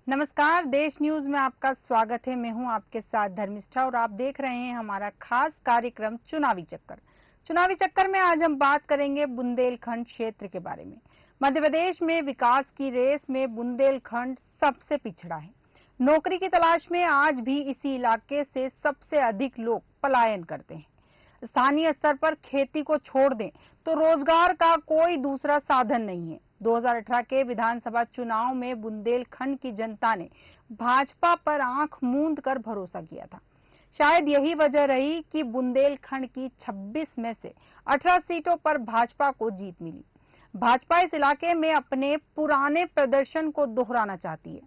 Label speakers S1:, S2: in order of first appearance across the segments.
S1: नमस्कार, देश न्यूज में आपका स्वागत है। मैं हूं आपके साथ धर्मिष्ठा और आप देख रहे हैं हमारा खास कार्यक्रम चुनावी चक्कर। चुनावी चक्कर में आज हम बात करेंगे बुंदेलखंड क्षेत्र के बारे में। मध्य प्रदेश में विकास की रेस में बुंदेलखंड सबसे पिछड़ा है। नौकरी की तलाश में आज भी इसी इलाके से सबसे अधिक लोग पलायन करते हैं। स्थानीय स्तर पर खेती को छोड़ दें तो रोजगार का कोई दूसरा साधन नहीं है। 2018 के विधानसभा चुनाव में बुंदेलखंड की जनता ने भाजपा पर आंख मूंद कर भरोसा किया था। शायद यही वजह रही कि बुंदेलखंड की 26 में से 18 सीटों पर भाजपा को जीत मिली। भाजपा इस इलाके में अपने पुराने प्रदर्शन को दोहराना चाहती है।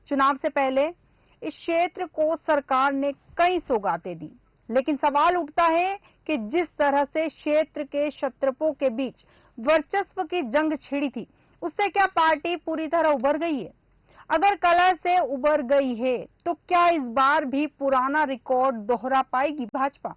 S1: चुनाव से पहले इस क्षेत्र को सरकार ने कई सौगातें दी, लेकिन सवाल उठता है कि जिस तरह से क्षेत्र के क्षत्रपों के बीच वर्चस्व की जंग छिड़ी थी, उससे क्या पार्टी पूरी तरह उबर गई है? अगर कलह से उबर गई है तो क्या इस बार भी पुराना रिकॉर्ड दोहरा पाएगी भाजपा?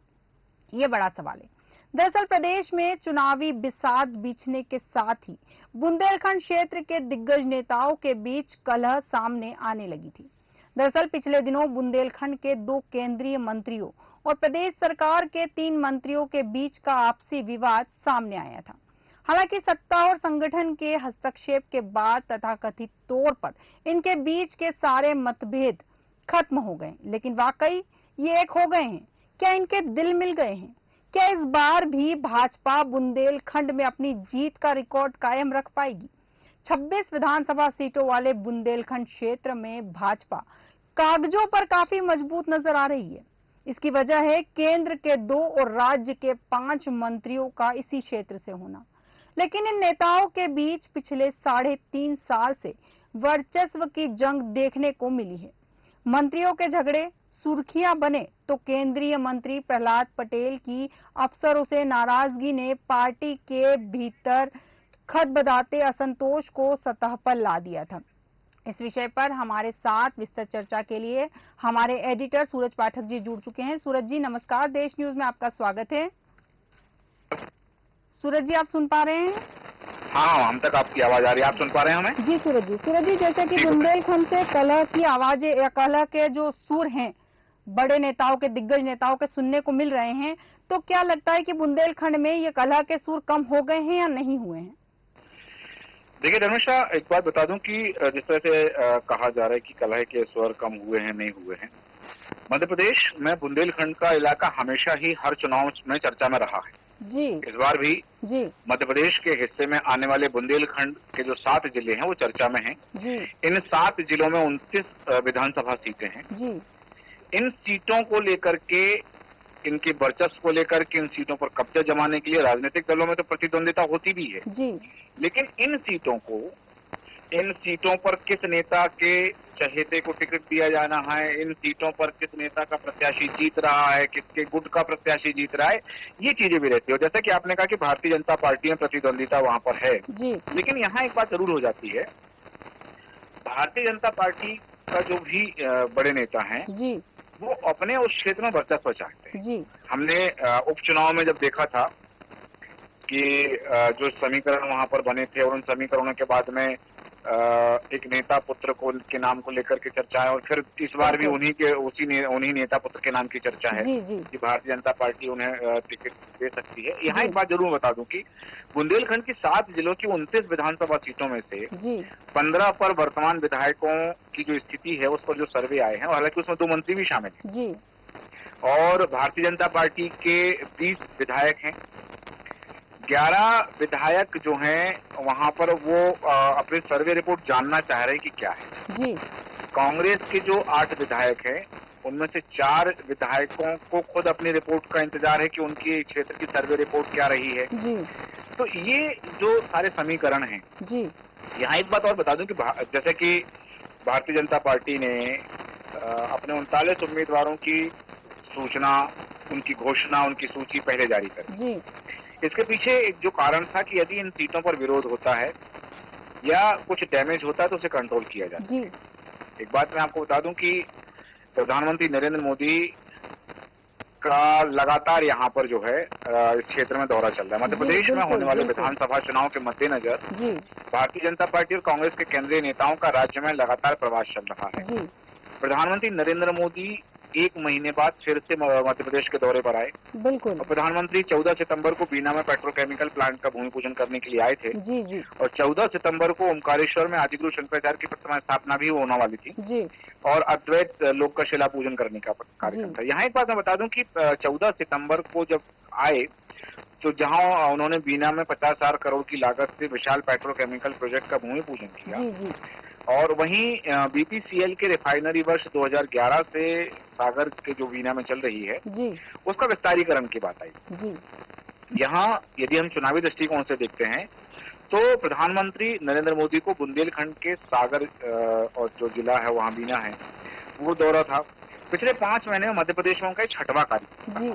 S1: ये बड़ा सवाल है। दरअसल प्रदेश में चुनावी बिसात बिछने के साथ ही बुंदेलखंड क्षेत्र के दिग्गज नेताओं के बीच कलह सामने आने लगी थी। दरअसल पिछले दिनों बुंदेलखंड के 2 केंद्रीय मंत्रियों और प्रदेश सरकार के 3 मंत्रियों के बीच का आपसी विवाद सामने आया था। हालांकि सत्ता और संगठन के हस्तक्षेप के बाद तथाकथित तौर पर इनके बीच के सारे मतभेद खत्म हो गए, लेकिन वाकई ये एक हो गए हैं? क्या इनके दिल मिल गए हैं? क्या इस बार भी भाजपा बुंदेलखंड में अपनी जीत का रिकॉर्ड कायम रख पाएगी? 26 विधानसभा सीटों वाले बुंदेलखंड क्षेत्र में भाजपा कागजों पर काफी मजबूत नजर आ रही है। इसकी वजह है केंद्र के 2 और राज्य के 5 मंत्रियों का इसी क्षेत्र से होना। लेकिन इन नेताओं के बीच पिछले 3.5 साल से वर्चस्व की जंग देखने को मिली है। मंत्रियों के झगड़े सुर्खियां बने तो केंद्रीय मंत्री प्रहलाद पटेल की अफसरों से नाराजगी ने पार्टी के भीतर खदबदाते असंतोष को सतह पर ला दिया था। इस विषय पर हमारे साथ विस्तृत चर्चा के लिए हमारे एडिटर सूरज पाठक जी जुड़ चुके हैं। सूरज जी नमस्कार, देश न्यूज में आपका स्वागत है। सूरज जी, आप सुन पा रहे हैं?
S2: हाँ, हम तक आपकी आवाज आ रही है। आप सुन पा रहे हैं हमें?
S1: जी सूरज जी। सूरज जी, जैसे कि बुंदेलखंड से कलह की आवाजें या कलह के जो सुर हैं बड़े नेताओं के, दिग्गज नेताओं के सुनने को मिल रहे हैं, तो क्या लगता है कि बुंदेलखंड में ये कलह के सुर कम हो गए हैं या नहीं हुए हैं?
S2: देखिए धर्मेशा, एक बात बता दूं कि जिस तरह से कहा जा रहा है कि कलह के स्वर कम हुए हैं, नहीं हुए हैं। मध्य प्रदेश में बुंदेलखंड का इलाका हमेशा ही हर चुनाव में चर्चा में रहा है
S1: जी।
S2: इस बार भी
S1: जी।
S2: मध्य प्रदेश के हिस्से में आने वाले बुंदेलखंड के जो 7 जिले हैं वो चर्चा में हैं।
S1: जी।
S2: इन 7 जिलों में 29 विधानसभा सीटें हैं।
S1: जी।
S2: इन सीटों को लेकर के, इनके वर्चस्व को लेकर के, इन सीटों पर कब्जा जमाने के लिए राजनीतिक दलों में तो प्रतिद्वंदिता होती भी है
S1: जी।
S2: लेकिन इन सीटों पर किस नेता के चहेते को टिकट दिया जाना है, इन सीटों पर किस नेता का प्रत्याशी जीत रहा है, किसके गुट का प्रत्याशी जीत रहा है, ये चीजें भी रहती है। और जैसा कि आपने कहा कि भारतीय जनता पार्टी में प्रतिद्वंदिता वहां पर है
S1: जी।
S2: लेकिन यहाँ एक बात जरूर हो जाती है, भारतीय जनता पार्टी का जो भी बड़े नेता हैं
S1: जी।
S2: वो अपने उस क्षेत्र में वर्चस्व चाहते हैं।
S1: जी।
S2: हमने उपचुनाव में जब देखा था कि जो समीकरण वहां पर बने थे और उन समीकरणों के बाद में एक नेता पुत्र को के नाम को लेकर के चर्चा है और फिर इस बार भी उन्हीं नेता पुत्र के नाम की चर्चा है कि भारतीय जनता पार्टी उन्हें टिकट दे सकती है। यहाँ एक बात जरूर बता दूं कि बुंदेलखंड की 7 जिलों की 29 विधानसभा सीटों में से 15 पर वर्तमान विधायकों की जो स्थिति है उस पर जो सर्वे आए हैं, और हालांकि उसमें 2 मंत्री भी शामिल हैं और भारतीय जनता पार्टी के 20 विधायक हैं। 11 विधायक जो हैं वहां पर वो अपनी सर्वे रिपोर्ट जानना चाह रहे हैं कि क्या है जी। कांग्रेस के जो 8 विधायक हैं उनमें से 4 विधायकों को खुद अपनी रिपोर्ट का इंतजार है कि उनकी क्षेत्र की सर्वे रिपोर्ट क्या रही है जी। तो ये जो सारे समीकरण हैं जी। यहाँ एक बात और बता दूं कि जैसे कि भारतीय जनता पार्टी ने अपने 39 उम्मीदवारों की सूचना, उनकी घोषणा, उनकी सूची पहले जारी कर जी। इसके पीछे एक जो कारण था कि यदि इन सीटों पर विरोध होता है या कुछ डैमेज होता है तो उसे कंट्रोल किया जाता है। एक बात मैं आपको बता दूं कि प्रधानमंत्री नरेंद्र मोदी का लगातार यहाँ पर जो है इस क्षेत्र में दौरा चल रहा है। मध्य प्रदेश में होने वाले
S1: बिल्कुल।
S2: विधानसभा चुनाव के मद्देनजर
S1: जी
S2: भारतीय जनता पार्टी और कांग्रेस के केंद्रीय नेताओं का राज्य में लगातार प्रवास चल रहा है।
S1: जी
S2: प्रधानमंत्री नरेंद्र मोदी 1 महीने बाद फिर से मध्य प्रदेश के दौरे पर आए
S1: बिल्कुल।
S2: और प्रधानमंत्री 14 सितंबर को बीना में पेट्रोकेमिकल प्लांट का भूमि पूजन करने के लिए आए थे
S1: जी जी
S2: और 14 सितंबर को ओमकारेश्वर में आदिगुरु शंकराचार्य की प्रतिमा स्थापना भी होने वाली थी
S1: जी
S2: और अद्वैत लोक का शिला पूजन करने का कार्यक्रम था। यहाँ एक बात मैं बता दूं कि 14 सितंबर को जब आए तो जहां उन्होंने बीना में 50,000 करोड़ की लागत से विशाल पेट्रोकेमिकल प्रोजेक्ट का भूमि पूजन किया
S1: जी जी
S2: और वहीं बीपीसीएल के रिफाइनरी वर्ष 2011 से सागर के जो बीना में चल रही है
S1: जी
S2: उसका विस्तारीकरण की बात आई।
S1: जी
S2: यहाँ यदि हम चुनावी दृष्टिकोण से देखते हैं तो प्रधानमंत्री नरेंद्र मोदी को बुंदेलखंड के सागर और जो जिला है वहाँ बीना है वो दौरा था। पिछले 5 महीने में मध्य प्रदेश में उनका 6वां कार्य।
S1: जी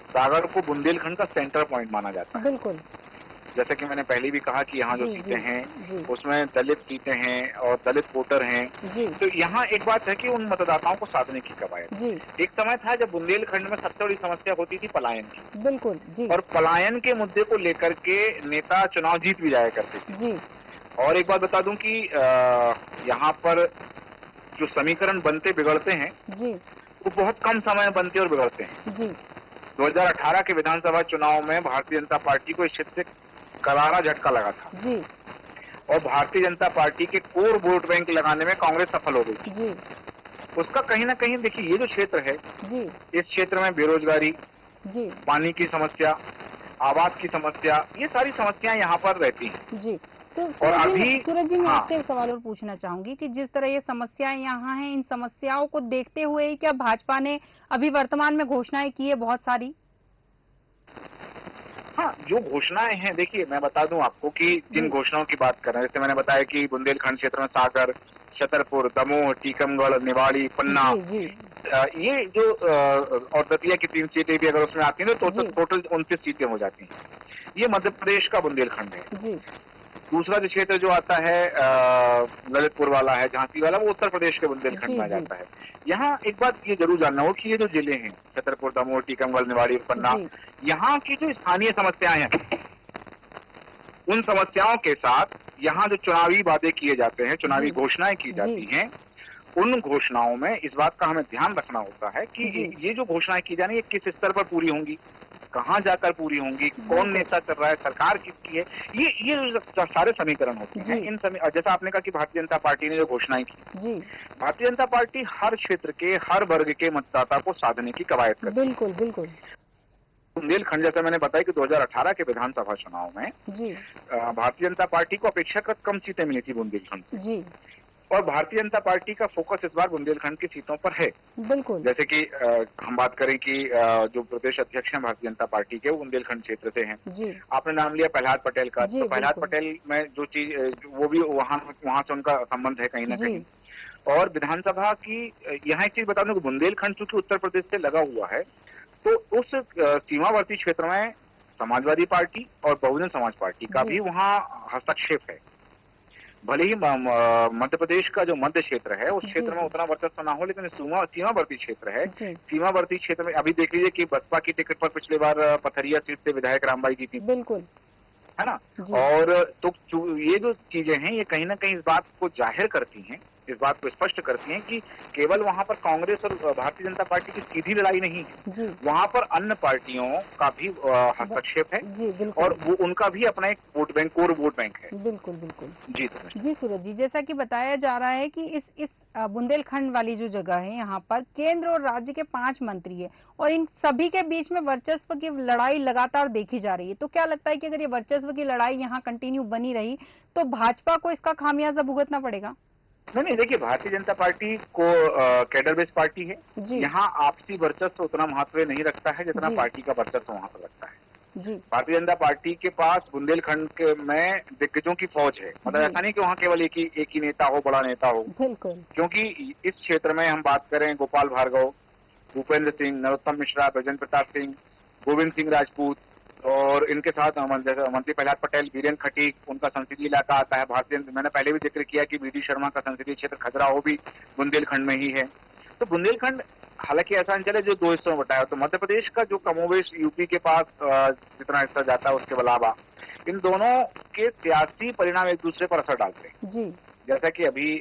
S2: सागर को बुंदेलखंड का सेंटर पॉइंट माना जाता है।
S1: बिल्कुल।
S2: जैसे कि मैंने पहले भी कहा कि यहाँ जो
S1: जी,
S2: सीटें
S1: जी,
S2: हैं
S1: जी।
S2: उसमें दलित सीटें हैं और दलित वोटर हैं।
S1: जी
S2: तो यहाँ एक बात है कि उन मतदाताओं को साधने की कवायद।
S1: जी
S2: एक समय था जब बुंदेलखंड में सबसे बड़ी समस्या होती थी पलायन की
S1: बिल्कुल। जी
S2: और पलायन के मुद्दे को लेकर के नेता चुनाव जीत भी जाया करते थे।
S1: जी
S2: और एक बात बता दूं कि यहाँ पर जो समीकरण बनते बिगड़ते हैं
S1: जी
S2: वो बहुत कम समय में बनते और बिगड़ते हैं।
S1: जी
S2: 2018 के विधानसभा चुनाव में भारतीय जनता पार्टी को इस क्षेत्र से करारा झटका लगा था
S1: जी
S2: और भारतीय जनता पार्टी के कोर वोट बैंक लगाने में कांग्रेस सफल हो गई थी।
S1: जी
S2: उसका कहीं ना कहीं देखिए ये जो क्षेत्र है
S1: जी
S2: इस क्षेत्र में बेरोजगारी,
S1: जी
S2: पानी की समस्या, आवास की समस्या, ये सारी समस्याएं यहाँ पर रहती हैं।
S1: जी। तो
S2: और अभी
S1: सूरज जी मैं
S2: हाँ।
S1: आपसे एक सवाल और पूछना चाहूंगी कि जिस तरह ये समस्याएं यहाँ हैं, इन समस्याओं को देखते हुए ही क्या भाजपा ने अभी वर्तमान में घोषणाएं की है बहुत सारी?
S2: हाँ, जो घोषणाएं हैं देखिए मैं बता दूं आपको कि जिन घोषणाओं की बात कर रहे हैं, जैसे मैंने बताया कि बुंदेलखंड क्षेत्र में सागर, छतरपुर, दमोह, टीकमगढ़, निवाड़ी, पन्ना,
S1: जी जी
S2: ये जो और दतिया की 3 सीटें भी अगर उसमें आती हैं तो
S1: जी।
S2: टोटल 29 सीटें हो जाती हैं। ये मध्य प्रदेश का बुंदेलखंड है।
S1: जी
S2: दूसरा जो क्षेत्र जो आता है ललितपुर वाला है, झांसी वाला, वो उत्तर प्रदेश के बुंदेलखंड में आ
S1: जी,
S2: जाता है। यहाँ एक बात ये जरूर जानना हो कि ये जो जिले हैं छतरपुर, दमोह, टीकमगढ़, निवाड़ी, पन्ना,
S1: जी।
S2: यहाँ की जो स्थानीय समस्याएं हैं उन समस्याओं के साथ यहाँ जो चुनावी वादे किए जाते हैं, चुनावी
S1: जी।
S2: घोषणाएं की जाती हैं, उन घोषणाओं में इस बात का हमें ध्यान रखना होता है कि
S1: जी।
S2: ये जो घोषणाएं की जा रही है किस स्तर पर पूरी होंगी, कहाँ जाकर पूरी होंगी, कौन नेता कर रहा है, सरकार किसकी है, ये जो सारे समीकरण होते हैं।
S1: जी।
S2: इन जैसा आपने कहा कि भारतीय जनता पार्टी ने जो घोषणाएं की,
S1: जी
S2: भारतीय जनता पार्टी हर क्षेत्र के हर वर्ग के मतदाता को साधने की कवायद करती है।
S1: बिल्कुल बिल्कुल।
S2: बुंदेलखंड जैसा मैंने बताया कि 2018 के विधानसभा चुनाव में
S1: जी
S2: भारतीय जनता पार्टी को अपेक्षाकृत कम सीटें मिली थी बुंदेलखंड से
S1: जी
S2: और भारतीय जनता पार्टी का फोकस इस बार बुंदेलखंड की सीटों पर है।
S1: बिल्कुल।
S2: जैसे कि हम बात करें कि जो प्रदेश अध्यक्ष हैं भारतीय जनता पार्टी के वो बुंदेलखंड क्षेत्र से हैं।
S1: जी
S2: आपने नाम लिया प्रहलाद पटेल का,
S1: जी,
S2: तो प्रहलाद
S1: बिल्कुल।
S2: पटेल में जो चीज वो भी वहाँ से उनका संबंध है कहीं ना
S1: जी।
S2: कहीं। और विधानसभा की यहाँ एक चीज बता दूं कि बुंदेलखंड चूंकि उत्तर प्रदेश से लगा हुआ है तो उस सीमावर्ती क्षेत्र में समाजवादी पार्टी और बहुजन समाज पार्टी का
S1: जी।
S2: भी वहाँ हस्तक्षेप है। भले ही मध्य प्रदेश का जो मध्य क्षेत्र है उस
S1: जी,
S2: क्षेत्र में
S1: जी।
S2: उतना वर्चस्व ना हो, लेकिन सीमावर्ती क्षेत्र है।
S1: जी
S2: सीमावर्ती क्षेत्र में अभी देख लीजिए कि बसपा की टिकट पर पिछली बार पथरिया सीट से विधायक रामबाई जीती,
S1: बिल्कुल।
S2: है ना।
S1: जी।
S2: और तो ये जो चीजें हैं ये कहीं ना कहीं इस बात को जाहिर करती हैं, इस बात को स्पष्ट करती हैं कि केवल वहां पर कांग्रेस और भारतीय जनता पार्टी की सीधी लड़ाई नहीं है,
S1: जी
S2: वहां पर अन्य पार्टियों का भी हस्तक्षेप है
S1: जी बिल्कुल।
S2: और वो उनका भी अपना एक vote bank, core vote bank है।
S1: बिल्कुल बिल्कुल।
S2: जी
S1: जी सूरज जी, जैसा कि बताया जा रहा है कि इस बुंदेलखंड वाली जो जगह है यहाँ पर केंद्र और राज्य के 5 मंत्री है और इन सभी के बीच में वर्चस्व की लड़ाई लगातार देखी जा रही है। तो क्या लगता है कि अगर ये वर्चस्व की लड़ाई यहाँ कंटिन्यू बनी रही तो भाजपा को इसका खामियाजा भुगतना पड़ेगा?
S2: नहीं, देखिए भारतीय जनता पार्टी को कैडर बेस्ड पार्टी है।
S1: जी।
S2: यहाँ आपसी वर्चस्व उतना महत्व नहीं रखता है जितना
S1: जी।
S2: पार्टी का वर्चस्व वहाँ पर रखता है।
S1: जी
S2: भारतीय जनता पार्टी के पास बुंदेलखंड के में दिग्गजों की फौज है। मतलब
S1: जी।
S2: ऐसा नहीं कि वहाँ केवल एक ही नेता हो, बड़ा नेता हो,
S1: बिल्कुल।
S2: क्योंकि इस क्षेत्र में हम बात करें गोपाल भार्गव, भूपेंद्र सिंह, नरोत्तम मिश्रा, ब्रजेंद्र प्रताप सिंह, गोविंद सिंह राजपूत और इनके साथ मंत्री प्रहलाद पटेल, वीरेंद्र खटीक, उनका संसदीय इलाका आता है। मैंने पहले भी जिक्र किया कि वी डी शर्मा का संसदीय क्षेत्र खजुराहो भी बुंदेलखंड में ही है। तो बुंदेलखंड हालांकि ऐसा नहीं चले जो दो हिस्सों में बटा है, तो मध्य प्रदेश का जो कमोवेश यूपी के पास जितना हिस्सा जाता है उसके अलावा इन दोनों के सियासी परिणाम एक दूसरे पर असर डालते हैं।
S1: जी
S2: जैसा कि अभी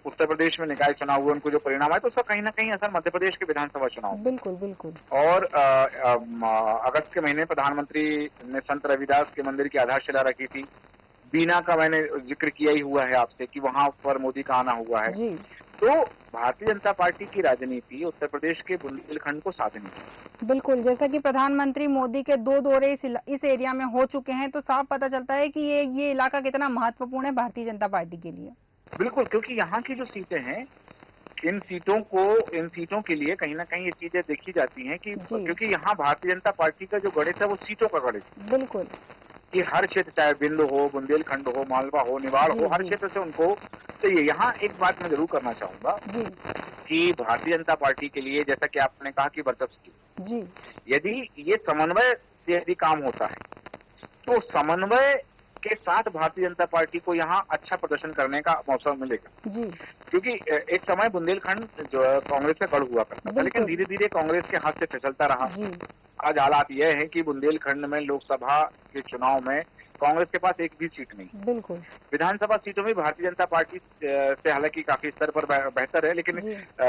S2: उत्तर प्रदेश में निकाय चुनाव हुए, उनको जो परिणाम आए तो उसका कहीं ना कहीं असर मध्य प्रदेश के विधानसभा चुनाव।
S1: बिल्कुल बिल्कुल।
S2: और अगस्त के महीने प्रधानमंत्री ने संत रविदास के मंदिर की आधारशिला रखी थी। बीना का मैंने जिक्र किया ही हुआ है आपसे कि वहां पर मोदी का आना हुआ है।
S1: जी
S2: तो भारतीय जनता पार्टी की राजनीति उत्तर प्रदेश के बुंदेलखंड को साधनी है।
S1: बिल्कुल, जैसा कि प्रधानमंत्री मोदी के 2 दौरे इस एरिया में हो चुके हैं, तो साफ पता चलता है कि ये इलाका कितना महत्वपूर्ण है भारतीय जनता पार्टी के लिए।
S2: बिल्कुल, क्योंकि यहाँ की जो सीटें हैं, इन सीटों के लिए कहीं ना कहीं ये चीजें देखी जाती हैं कि क्योंकि यहाँ भारतीय जनता पार्टी का जो गणित है वो सीटों का गणित है।
S1: बिल्कुल,
S2: कि हर क्षेत्र, चाहे बिंद हो, बुंदेलखंड हो, मालवा हो, निवाड़ हो, हर क्षेत्र से उनको चाहिए। यहाँ एक बात मैं जरूर करना चाहूंगा कि भारतीय जनता पार्टी के लिए, जैसा कि आपने कहा कि वर्चस्व की, यदि ये समन्वय से यदि काम होता है तो समन्वय के साथ भारतीय जनता पार्टी को यहाँ अच्छा प्रदर्शन करने का मौका मिलेगा। क्योंकि एक समय बुंदेलखंड जो है कांग्रेस से गढ़ हुआ करता था, लेकिन धीरे धीरे कांग्रेस के हाथ से फिसलता रहा। आज हालात यह है कि बुंदेलखंड में लोकसभा के चुनाव में कांग्रेस के पास एक भी सीट नहीं। बिल्कुल। विधानसभा सीटों में भारतीय जनता पार्टी से हालांकि काफी स्तर पर बेहतर है, लेकिन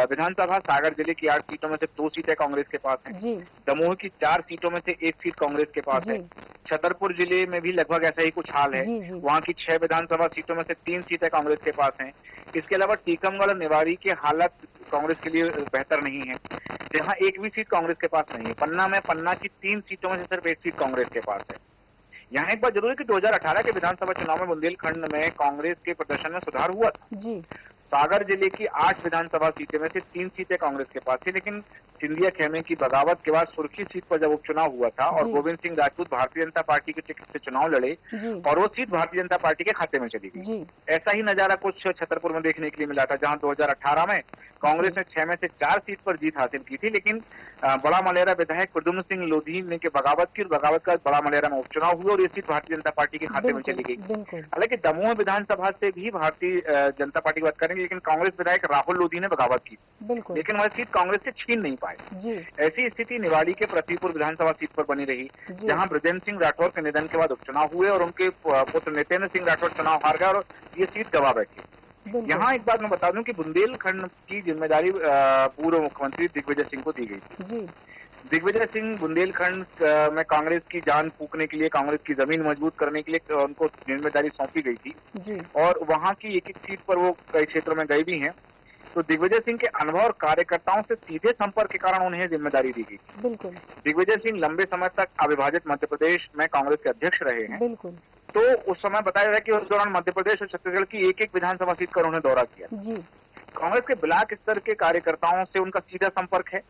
S2: विधानसभा सागर जिले की 8 सीटों में से 2 सीटें कांग्रेस के पास हैं। दमोह की 4 सीटों में से 1 सीट कांग्रेस के पास है। छतरपुर जिले में भी लगभग ऐसा ही कुछ हाल है। वहाँ की 6 विधानसभा सीटों में से 3 सीटें कांग्रेस के पास हैं। इसके अलावा टीकमगढ़ और निवाड़ी की हालत कांग्रेस के लिए बेहतर नहीं है, जहाँ एक भी सीट कांग्रेस के पास नहीं है। पन्ना की 3 सीटों में से सिर्फ 1 सीट कांग्रेस के पास है। यहाँ एक बात जरूर है कि 2018 के विधानसभा चुनाव में बुंदेलखंड में कांग्रेस के प्रदर्शन में सुधार हुआ था। सागर जिले की 8 विधानसभा सीटें में से 3 सीटें कांग्रेस के पास थी, लेकिन सिंधिया खेमे की बगावत के बाद सुर्खी सीट पर जब उपचुनाव हुआ था और गोविंद सिंह राजपूत भारतीय जनता पार्टी के टिकट से चुनाव लड़े और वो सीट भारतीय जनता पार्टी के खाते में चली गई। ऐसा ही नजारा कुछ छतरपुर में देखने के लिए मिला था, जहां 2018 में कांग्रेस ने 6 में से 4 सीट पर जीत हासिल की थी, लेकिन बड़ा मलेरा विधायक प्रद्युम्न सिंह लोधी ने के बगावत की और बगावत का बड़ा मलेरा में उपचुनाव हुआ और ये सीट भारतीय जनता पार्टी के खाते में चली गई। हालांकि दमोह विधानसभा से भी भारतीय जनता पार्टी की बात करेंगे, लेकिन कांग्रेस विधायक राहुल लोधी ने बगावत की, लेकिन वह सीट कांग्रेस से छीन नहीं पाए। ऐसी स्थिति निवाड़ी के प्रतिपुर विधानसभा सीट पर बनी रही, जहां ब्रजेंद्र सिंह राठौर के निधन के बाद उपचुनाव हुए और उनके पुत्र नितेंद्र सिंह राठौर चुनाव हार गए और ये सीट गवा बैठी। यहाँ एक बात मैं बता दूं कि बुंदेलखंड की जिम्मेदारी पूर्व मुख्यमंत्री दिग्विजय सिंह को दी गई थी। दिग्विजय सिंह बुंदेलखंड में कांग्रेस की जान फूंकने के लिए, कांग्रेस की जमीन मजबूत करने के लिए उनको जिम्मेदारी सौंपी गई थी और वहाँ की एक सीट पर वो कई क्षेत्रों में गए भी हैं। तो दिग्विजय सिंह के अनुभव और कार्यकर्ताओं से सीधे संपर्क के कारण उन्हें जिम्मेदारी दी गई। बिल्कुल। दिग्विजय सिंह लंबे समय तक अविभाजित मध्य प्रदेश में कांग्रेस के अध्यक्ष रहे हैं। बिल्कुल। तो उस समय बताया गया कि उस दौरान मध्य प्रदेश और छत्तीसगढ़ की एक विधानसभा सीट का उन्होंने दौरा किया। कांग्रेस के ब्लॉक स्तर के कार्यकर्ताओं से उनका सीधा संपर्क है।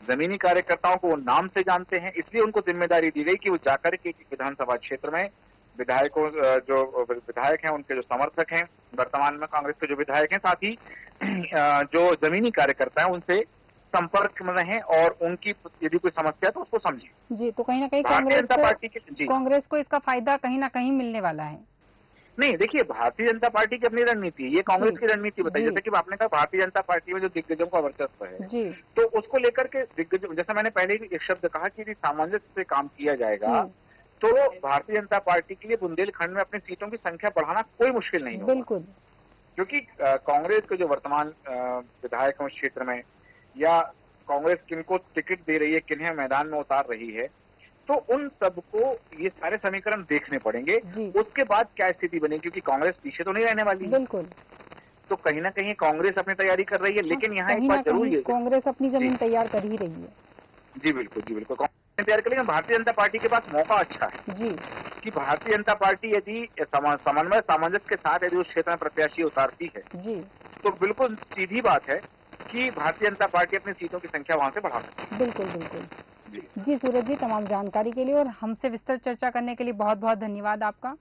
S2: जमीनी कार्यकर्ताओं को वो नाम से जानते हैं, इसलिए उनको जिम्मेदारी दी गई कि वो जाकर के विधानसभा क्षेत्र में विधायकों, जो विधायक हैं उनके जो समर्थक हैं वर्तमान में कांग्रेस के जो विधायक हैं, साथ ही जो जमीनी कार्यकर्ता हैं उनसे संपर्क में रहें और उनकी यदि कोई समस्या है तो उसको समझें। तो कहीं ना कहीं कांग्रेस को इसका फायदा कहीं ना कहीं मिलने वाला है। नहीं, देखिए, भारतीय जनता पार्टी की अपनी रणनीति है, ये कांग्रेस की रणनीति बताई। जैसे कि आपने कहा भारतीय जनता पार्टी में जो दिग्गजों का वर्चस्व है, तो उसको लेकर के दिग्गजों, जैसा मैंने पहले भी एक शब्द कहा कि यदि सामंजस्य से काम किया जाएगा तो भारतीय जनता पार्टी के लिए बुंदेलखंड में अपनी सीटों की संख्या बढ़ाना कोई मुश्किल नहीं होगा। बिल्कुल। क्योंकि कांग्रेस के जो वर्तमान विधायक हैं उस क्षेत्र में, या कांग्रेस किनको टिकट दे रही है, किन्हें मैदान में उतार रही है, तो उन सबको ये सारे समीकरण देखने पड़ेंगे। उसके बाद क्या स्थिति बनेगी, क्योंकि कांग्रेस पीछे तो नहीं रहने वाली। बिल्कुल। तो कहीं ना कहीं कांग्रेस अपनी तैयारी कर रही है, लेकिन यहाँ एक बात जरूर है, कांग्रेस अपनी जमीन तैयार कर ही रही है। जी बिल्कुल, जी बिल्कुल, कांग्रेस तैयार कर रही है। भारतीय जनता पार्टी के पास मौका अच्छा है कि भारतीय जनता पार्टी यदि समन्वय सामंजस्य के साथ यदि उस क्षेत्र में प्रत्याशी उतारती है तो बिल्कुल सीधी बात है कि भारतीय जनता पार्टी अपनी सीटों की संख्या वहां से बढ़ा सकती है। बिल्कुल बिल्कुल। जी सूरज जी, तमाम जानकारी के लिए और हमसे विस्तृत चर्चा करने के लिए बहुत बहुत धन्यवाद आपका।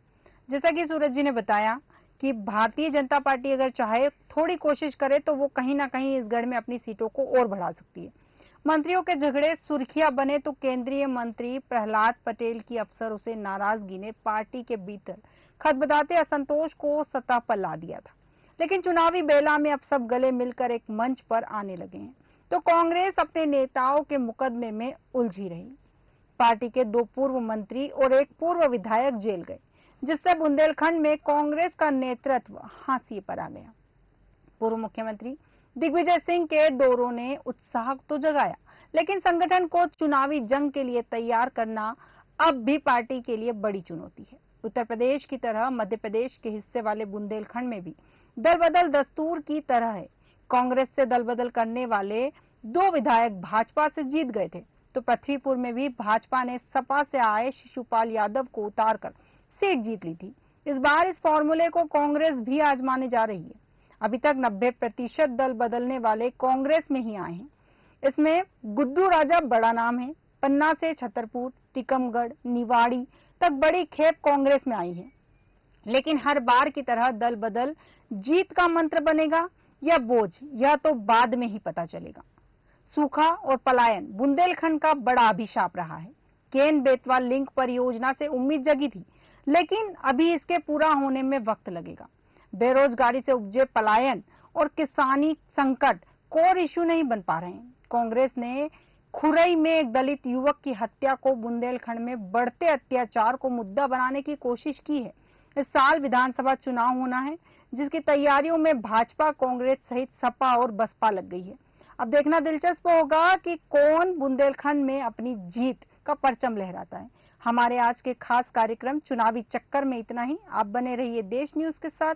S2: जैसा कि सूरज जी ने बताया कि भारतीय जनता पार्टी अगर चाहे, थोड़ी कोशिश करे, तो वो कहीं ना कहीं इस गढ़ में अपनी सीटों को और बढ़ा सकती है। मंत्रियों के झगड़े सुर्खियां बने तो केंद्रीय मंत्री प्रहलाद पटेल की अफसरों से नाराजगी ने पार्टी के भीतर खदबदाते असंतोष को सतह पर ला दिया था, लेकिन चुनावी बेला में अब सब गले मिलकर एक मंच पर आने लगे हैं।
S1: तो कांग्रेस अपने नेताओं के मुकदमे में उलझी रही। पार्टी के 2 पूर्व मंत्री और 1 पूर्व विधायक जेल गए, जिससे बुंदेलखंड में कांग्रेस का नेतृत्व हाशिए पर आ गया। पूर्व मुख्यमंत्री दिग्विजय सिंह के दौरों ने उत्साह तो जगाया, लेकिन संगठन को चुनावी जंग के लिए तैयार करना अब भी पार्टी के लिए बड़ी चुनौती है। उत्तर प्रदेश की तरह मध्य प्रदेश के हिस्से वाले बुंदेलखंड में भी दल बदल दस्तूर की तरह है। कांग्रेस से दल बदल करने वाले 2 विधायक भाजपा से जीत गए थे, तो पृथ्वीपुर में भी भाजपा ने सपा से आए शिशुपाल यादव को उतारकर सीट जीत ली थी। इस बार इस फॉर्मूले को कांग्रेस भी आजमाने जा रही है। अभी तक 90% दल बदलने वाले कांग्रेस में ही आए हैं। इसमें गुड्डू राजा बड़ा नाम है। पन्ना से छतरपुर, टीकमगढ़, निवाड़ी तक बड़ी खेप कांग्रेस में आई है। लेकिन हर बार की तरह दल बदल जीत का मंत्र बनेगा या बोझ, यह तो बाद में ही पता चलेगा। सूखा और पलायन बुंदेलखंड का बड़ा अभिशाप रहा है। केन बेतवा लिंक परियोजना से उम्मीद जगी थी, लेकिन अभी इसके पूरा होने में वक्त लगेगा। बेरोजगारी से उपजे पलायन और किसानी संकट कोर इश्यू नहीं बन पा रहे हैं। कांग्रेस ने खुरई में एक दलित युवक की हत्या को बुंदेलखंड में बढ़ते अत्याचार को मुद्दा बनाने की कोशिश की है। इस साल विधानसभा चुनाव होना है, जिसकी तैयारियों में भाजपा, कांग्रेस सहित सपा और बसपा लग गई है। अब देखना दिलचस्प होगा कि कौन बुंदेलखंड में अपनी जीत का परचम लहराता है। हमारे आज के खास कार्यक्रम चुनावी चक्कर में इतना ही। आप बने रहिए देश न्यूज के साथ।